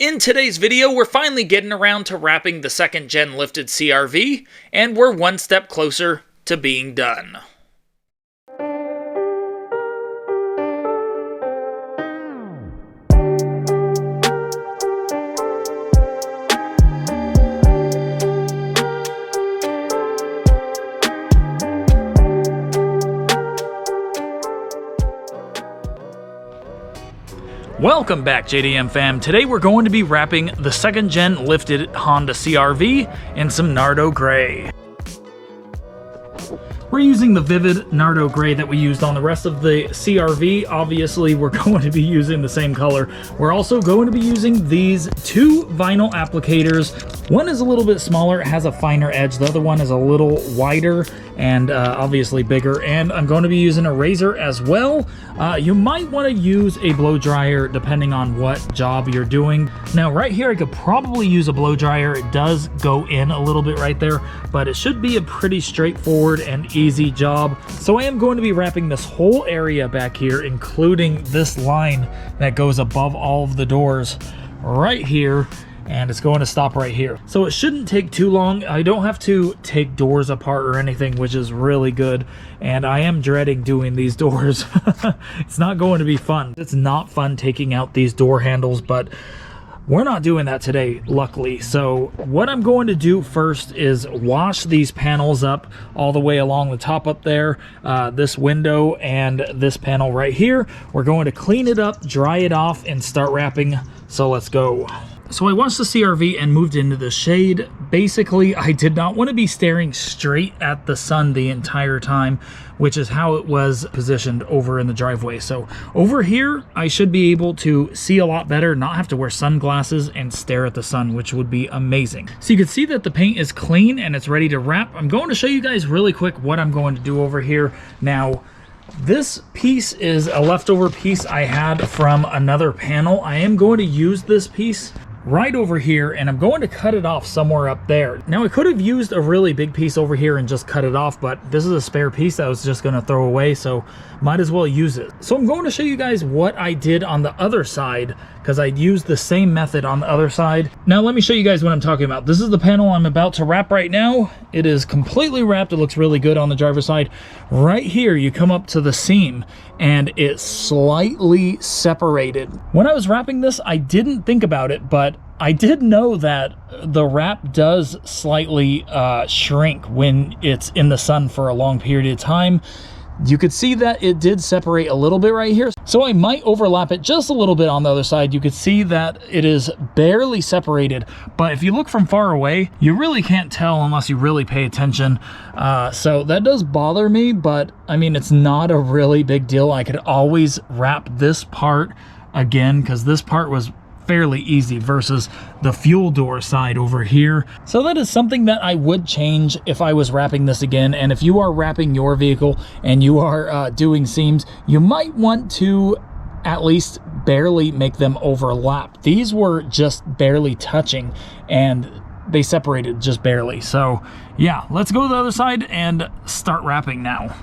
In today's video, we're finally getting around to wrapping the 2nd gen lifted CRV, and we're one step closer to being done. Welcome back, JDM fam. Today we're going to be wrapping the 2nd gen lifted Honda CRV in some Nardo Gray. We're using the vivid Nardo Gray that we used on the rest of the CRV. Obviously, we're going to be using the same color. We're also going to be using these two vinyl applicators. One is a little bit smaller, it has a finer edge. The other one is a little wider and obviously bigger. And I'm going to be using a razor as well. You might want to use a blow dryer depending on what job you're doing. Now, right here, I could probably use a blow dryer. It does go in a little bit right there, but it should be a pretty straightforward and easy job. So I am going to be wrapping this whole area back here, including this line that goes above all of the doors right here. And it's going to stop right here. So it shouldn't take too long. I don't have to take doors apart or anything, which is really good. And I am dreading doing these doors. It's not going to be fun. It's not fun taking out these door handles, but we're not doing that today, luckily. So what I'm going to do first is wash these panels up all the way along the top up there, this window and this panel right here. We're going to clean it up, dry it off, and start wrapping. So let's go. So I washed the CRV and moved into the shade. Basically, I did not want to be staring straight at the sun the entire time, which is how it was positioned over in the driveway. So over here, I should be able to see a lot better, not have to wear sunglasses and stare at the sun, which would be amazing. So you can see that the paint is clean and it's ready to wrap. I'm going to show you guys really quick what I'm going to do over here. Now, this piece is a leftover piece I had from another panel. I am going to use this piece right over here, and I'm going to cut it off somewhere up there. Now, I could have used a really big piece over here and just cut it off, but this is a spare piece I was just going to throw away, so might as well use it. So I'm going to show you guys what I did on the other side, because I used the same method on the other side. Now, let me show you guys what I'm talking about. This is the panel I'm about to wrap right now. It is completely wrapped. It looks really good on the driver's side. Right here, you come up to the seam, and it's slightly separated. When I was wrapping this, I didn't think about it, but I did know that the wrap does slightly shrink when it's in the sun for a long period of time. You could see that it did separate a little bit right here. So I might overlap it just a little bit on the other side. You could see that it is barely separated, but if you look from far away, you really can't tell unless you really pay attention. So that does bother me, but I mean, it's not a really big deal. I could always wrap this part again, because this part was fairly easy versus the fuel door side over here. So that is something that I would change if I was wrapping this again. And if you are wrapping your vehicle and you are doing seams, you might want to at least barely make them overlap. These were just barely touching and they separated just barely. So yeah, let's go to the other side and start wrapping now.